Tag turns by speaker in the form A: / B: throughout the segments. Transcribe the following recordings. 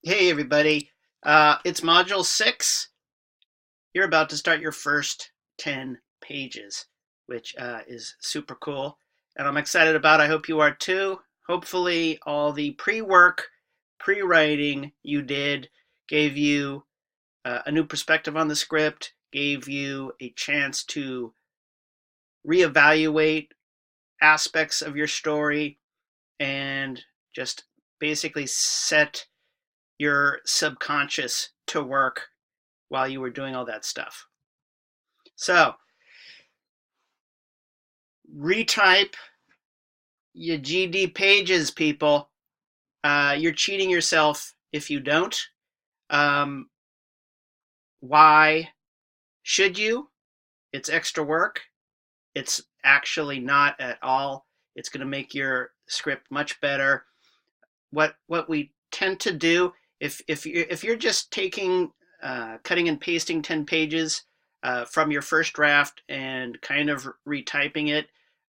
A: Hey everybody, it's Module 6. You're about to start your first 10 pages, which is super cool. And I'm excited about it. I hope you are too. Hopefully all the pre-work, pre-writing you did gave you a new perspective on the script, gave you a chance to reevaluate aspects of your story, and just basically set your subconscious to work while you were doing all that stuff. So, retype your GD pages, people. You're cheating yourself if you don't. Um, why should you? It's extra work. It's actually not at all. It's going to make your script much better. What we tend to do, if you're just taking cutting and pasting 10 pages from your first draft and kind of retyping it,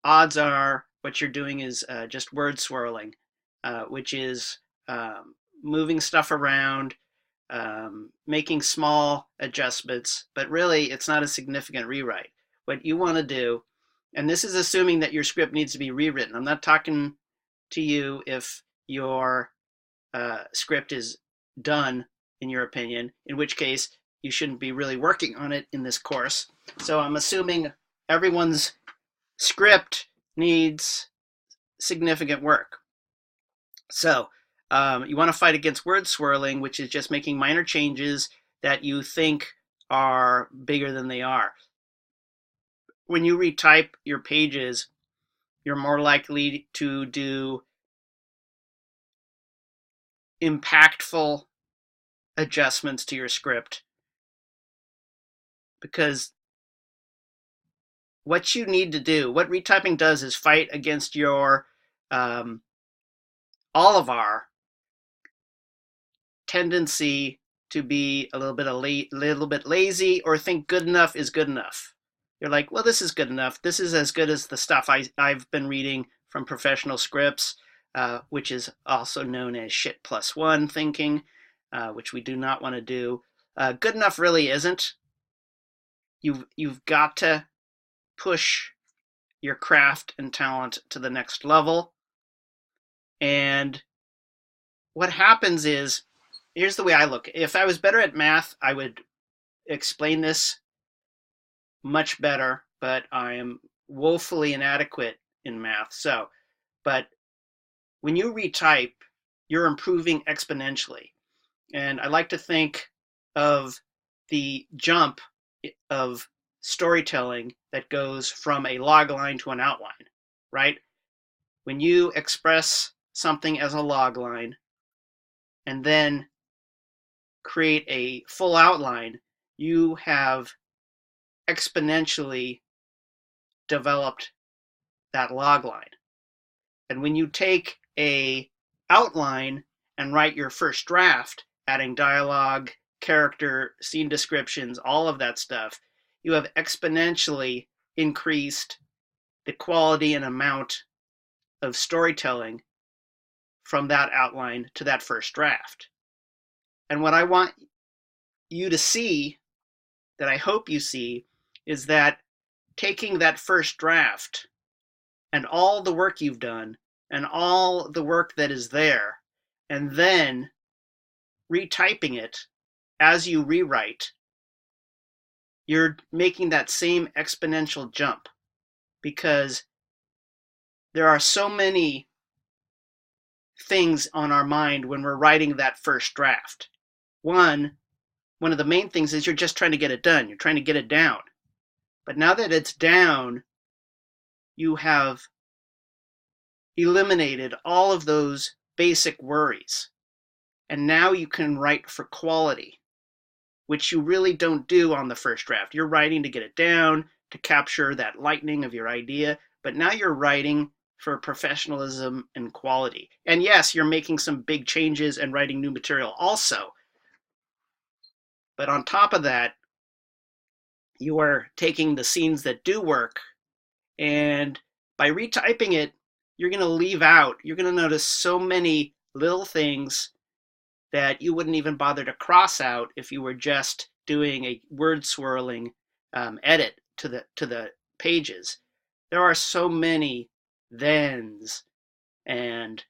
A: odds are what you're doing is just word swirling, which is moving stuff around, making small adjustments, but really it's not a significant rewrite. What you want to do, and this is assuming that your script needs to be rewritten. I'm not talking to you if your script is done, in your opinion, in which case you shouldn't be really working on it in this course. So I'm assuming everyone's script needs significant work. So you want to fight against word swirling, which is just making minor changes that you think are bigger than they are. When you retype your pages, you're more likely to do impactful adjustments to your script, because what you need to do, what retyping does, is fight against your um, all of our tendency to be a little bit lazy, or think good enough is good enough. You're like, well, this is good enough. This is as good as the stuff I've been reading from professional scripts, which is also known as shit plus one thinking, which we do not want to do. Good enough really isn't. You've got to push your craft and talent to the next level. And what happens is, here's the way I look. If I was better at math, I would explain this much better, but I am woefully inadequate in math. But when you retype, you're improving exponentially. And I like to think of the jump of storytelling that goes from a log line to an outline, right? When you express something as a log line and then create a full outline, you have exponentially developed that log line. And when you take a outline and write your first draft, adding dialogue, character, scene descriptions, all of that stuff, you have exponentially increased the quality and amount of storytelling from that outline to that first draft. And what I want you to see, that I hope you see, is that taking that first draft and all the work you've done and all the work that is there, and then retyping it as you rewrite, you're making that same exponential jump, because there are so many things on our mind when we're writing that first draft. One of the main things is you're just trying to get it done. You're trying to get it down. But now that it's down, you have eliminated all of those basic worries. And now you can write for quality, which you really don't do on the first draft. You're writing to get it down, to capture that lightning of your idea, but now you're writing for professionalism and quality. And yes, you're making some big changes and writing new material also. But on top of that, you are taking the scenes that do work, and by retyping it, you're going to leave out, you're going to notice so many little things that you wouldn't even bother to cross out if you were just doing a word swirling edit to the pages. There are so many thens and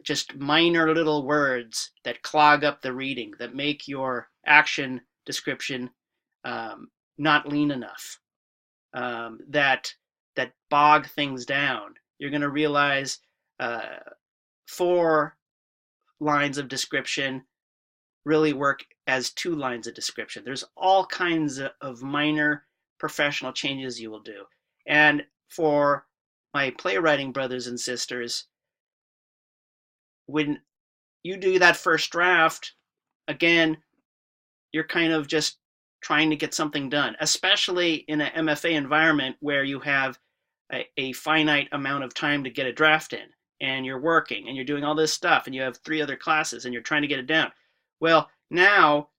A: just minor little words that clog up the reading, that make your action description not lean enough, that bog things down. You're going to realize 4 lines of description really work as 2 lines of description. There's all kinds of minor professional changes you will do. And for my playwriting brothers and sisters, when you do that first draft, again, you're kind of just trying to get something done, especially in an MFA environment where you have a finite amount of time to get a draft in, and you're working and you're doing all this stuff, and you have 3 other classes and you're trying to get it down. Well, now,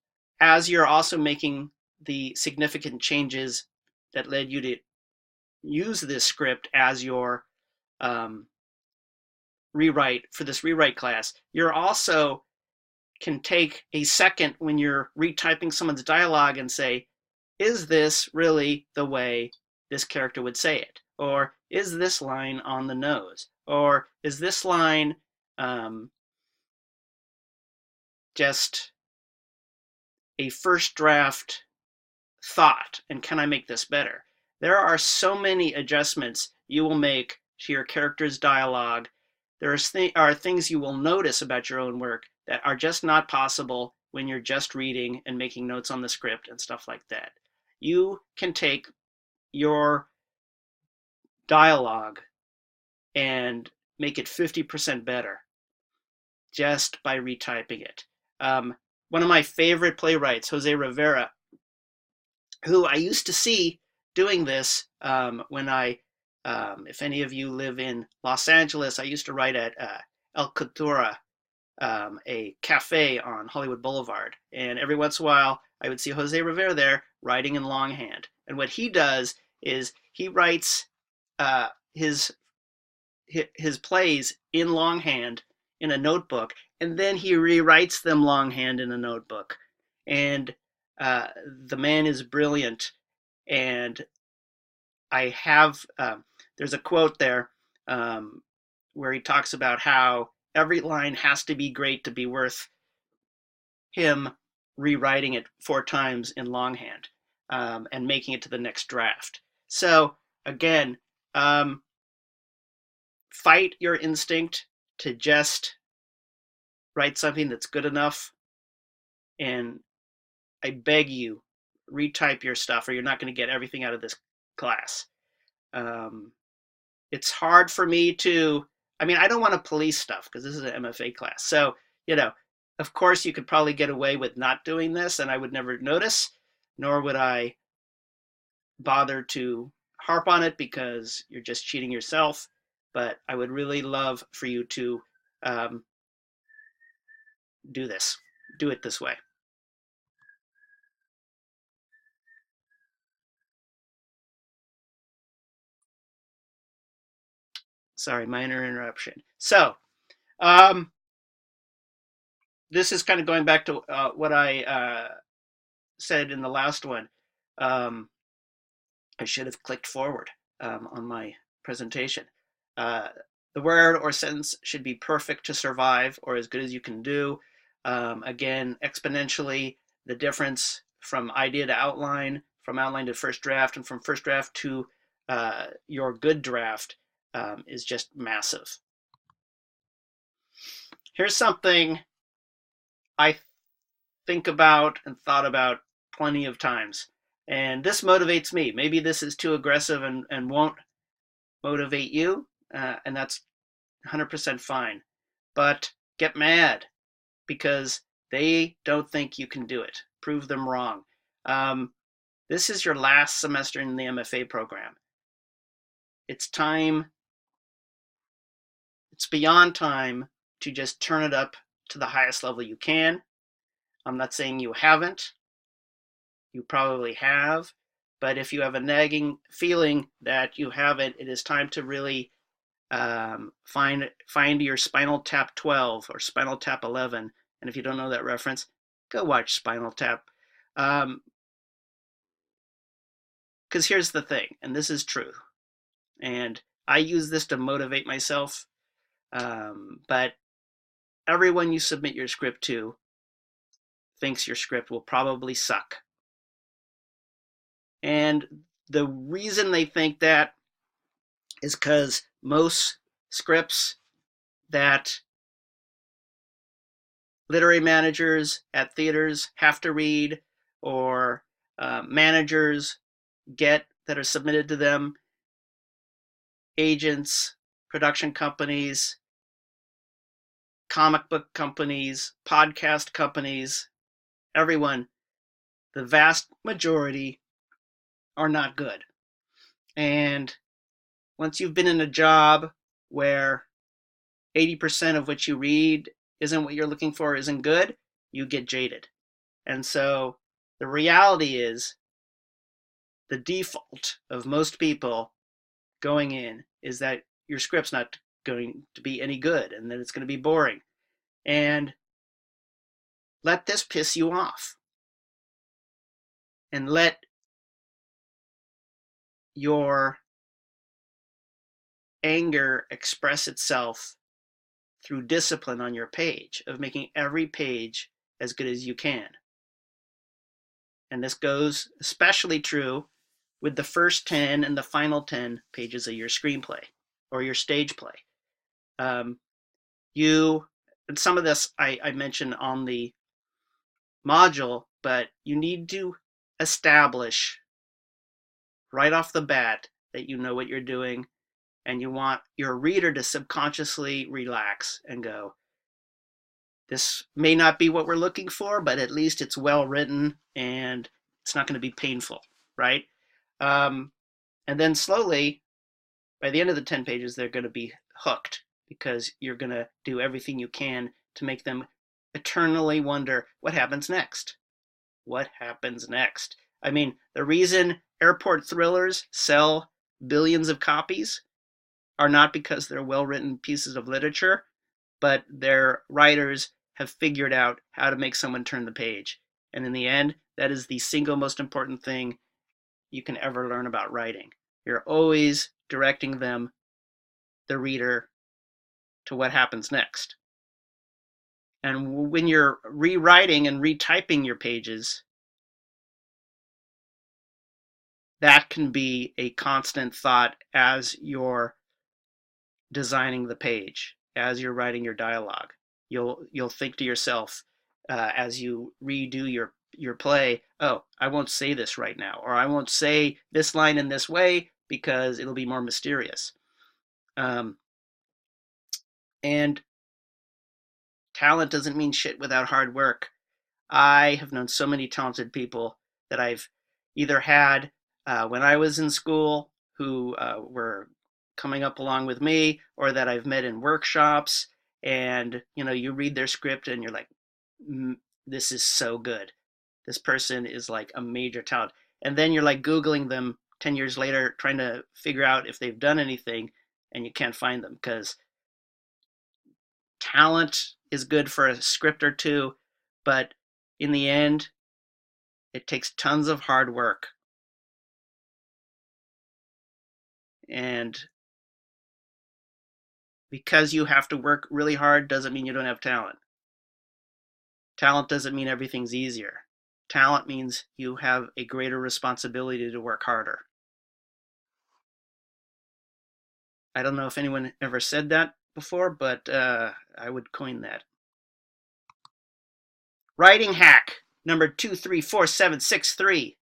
A: as you're also making the significant changes that led you to use this script as your rewrite for this rewrite class, you're also can take a second when you're retyping someone's dialogue and say, is this really the way this character would say it? Or is this line on the nose? Or is this line just a first draft thought? And can I make this better? There are so many adjustments you will make to your character's dialogue. There are things you will notice about your own work that are just not possible when you're just reading and making notes on the script and stuff like that. You can take your dialogue and make it 50% better just by retyping it. One of my favorite playwrights, Jose Rivera, who I used to see doing this when if any of you live in Los Angeles, I used to write at El Cultura, a cafe on Hollywood Boulevard. And every once in a while, I would see Jose Rivera there writing in longhand. And what he does is he writes his plays in longhand in a notebook, and then he rewrites them longhand in a notebook. And the man is brilliant. And I have, there's a quote there where he talks about how every line has to be great to be worth him rewriting it 4 times in longhand and making it to the next draft. So again, fight your instinct to just write something that's good enough, and I beg you, retype your stuff or you're not going to get everything out of this class. It's hard for me to, I don't want to police stuff because this is an MFA class. So, of course you could probably get away with not doing this and I would never notice, nor would I bother to harp on it because you're just cheating yourself. But I would really love for you to do it this way. Sorry, minor interruption. So, this is kind of going back to what I said in the last one. I should have clicked forward on my presentation. The word or sentence should be perfect to survive or as good as you can do. Again, exponentially, the difference from idea to outline, from outline to first draft, and from first draft to your good draft is just massive. Here's something I think about and thought about plenty of times, and this motivates me. Maybe this is too aggressive and won't motivate you, and that's 100% fine. But get mad because they don't think you can do it. Prove them wrong. This is your last semester in the MFA program. It's time. It's beyond time to just turn it up to the highest level you can. I'm not saying you haven't. You probably have. But if you have a nagging feeling that you haven't, it is time to really Find your Spinal Tap 12 or Spinal Tap 11, and if you don't know that reference, go watch Spinal Tap. Because here's the thing, and this is true, and I use this to motivate myself, but everyone you submit your script to thinks your script will probably suck. And the reason they think that is because most scripts that literary managers at theaters have to read, or managers get that are submitted to them, agents, production companies, comic book companies, podcast companies, everyone, the vast majority are not good. And once you've been in a job where 80% of what you read isn't what you're looking for, isn't good, you get jaded. And so the reality is the default of most people going in is that your script's not going to be any good and that it's going to be boring. And let this piss you off. And let your anger express itself through discipline on your page, of making every page as good as you can. And this goes especially true with the first 10 and the final 10 pages of your screenplay or your stage play. And some of this I mentioned on the module, but you need to establish right off the bat that you know what you're doing, and you want your reader to subconsciously relax and go, this may not be what we're looking for, but at least it's well written and it's not going to be painful, right? And then slowly, by the end of the 10 pages, they're going to be hooked because you're going to do everything you can to make them eternally wonder what happens next. What happens next? I mean, the reason airport thrillers sell billions of copies are not because they're well-written pieces of literature, but their writers have figured out how to make someone turn the page. And in the end, that is the single most important thing you can ever learn about writing. You're always directing them, the reader, to what happens next. And when you're rewriting and retyping your pages, that can be a constant thought as you're designing the page, as you're writing your dialogue. You'll think to yourself as you redo your play, oh, I won't say this right now, or I won't say this line in this way because it'll be more mysterious. And talent doesn't mean shit without hard work. I have known so many talented people that I've either had when I was in school who were coming up along with me, or that I've met in workshops, and you read their script and you're like, this is so good. This person is like a major talent. And then you're like Googling them 10 years later, trying to figure out if they've done anything, and you can't find them because talent is good for a script or two, but in the end, it takes tons of hard work. And because you have to work really hard doesn't mean you don't have talent. Talent doesn't mean everything's easier. Talent means you have a greater responsibility to work harder. I don't know if anyone ever said that before, but I would coin that. Writing hack number 234763.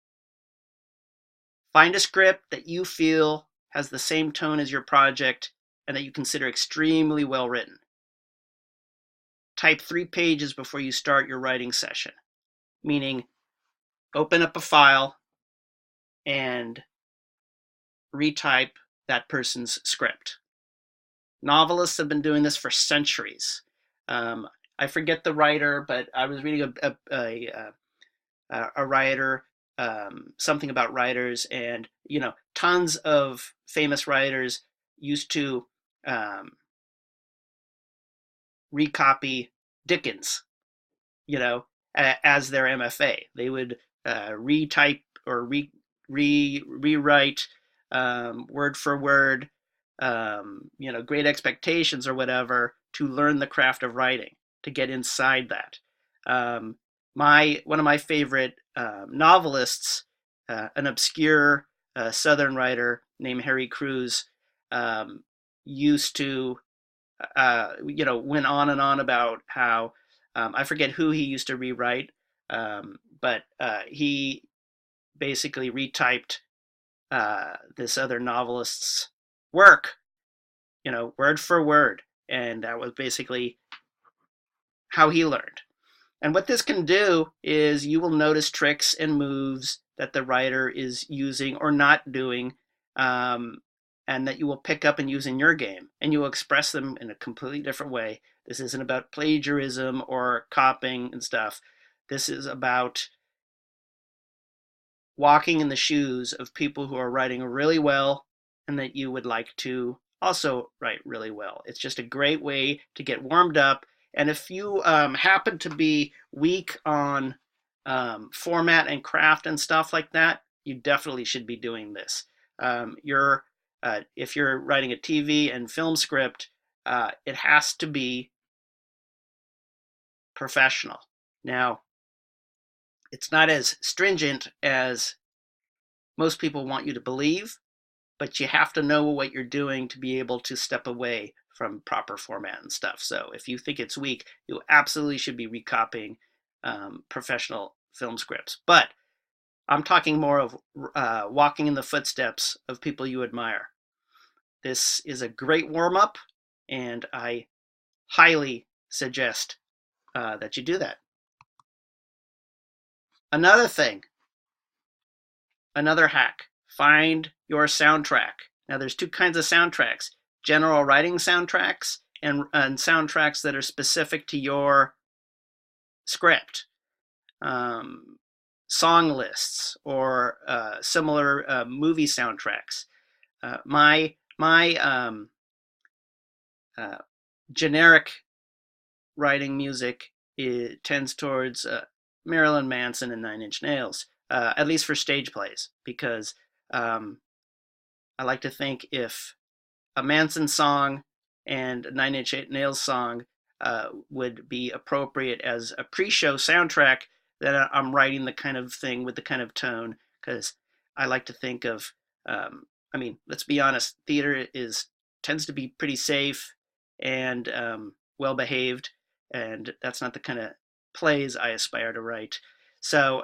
A: Find a script that you feel has the same tone as your project and that you consider extremely well written. Type 3 pages before you start your writing session, meaning open up a file and retype that person's script. Novelists have been doing this for centuries. I forget the writer, but I was reading a writer, something about writers, and tons of famous writers used to um, recopy Dickens, as their MFA. They would retype or rewrite word for word, Great Expectations or whatever, to learn the craft of writing, to get inside that. One of my favorite novelists, an obscure Southern writer named Harry Crews, used to went on and on about how I forget who he used to rewrite, but he basically retyped this other novelist's work, word for word, and that was basically how he learned. And what this can do is you will notice tricks and moves that the writer is using or not doing, and that you will pick up and use in your game, and you will express them in a completely different way. This isn't about plagiarism or copying and stuff. This is about walking in the shoes of people who are writing really well and that you would like to also write really well. It's just a great way to get warmed up. And if you happen to be weak on format and craft and stuff like that, you definitely should be doing this. If you're writing a TV and film script, it has to be professional. Now, it's not as stringent as most people want you to believe, but you have to know what you're doing to be able to step away from proper format and stuff. So if you think it's weak, you absolutely should be recopying professional film scripts. But I'm talking more of walking in the footsteps of people you admire. This is a great warm-up, and I highly suggest that you do that. Another thing, another hack, find your soundtrack. Now there's two kinds of soundtracks: general writing soundtracks and soundtracks that are specific to your script. Song lists or similar movie soundtracks. My generic writing music, it tends towards Marilyn Manson and Nine Inch Nails, at least for stage plays, because I like to think if a Manson song and a Nine Inch Nails song would be appropriate as a pre-show soundtrack, then I'm writing the kind of thing with the kind of tone, because I like to think of, let's be honest, theater tends to be pretty safe and well behaved, and that's not the kind of plays I aspire to write. So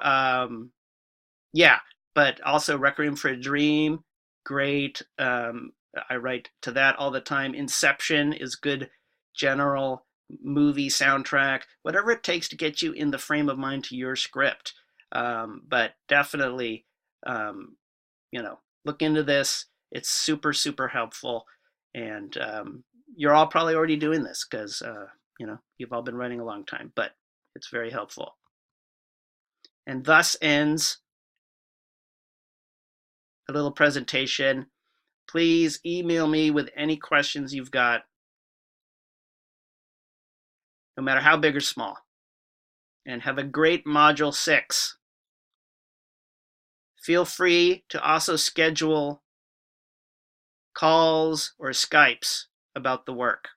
A: yeah, but also Requiem for a Dream, great. I write to that all the time. Inception is good general movie soundtrack, whatever it takes to get you in the frame of mind to your script. But definitely, look into this. It's super, super helpful. And you're all probably already doing this because, you've all been writing a long time, but it's very helpful. And thus ends a little presentation. Please email me with any questions you've got, no matter how big or small. And have a great Module 6. Feel free to also schedule calls or Skypes about the work.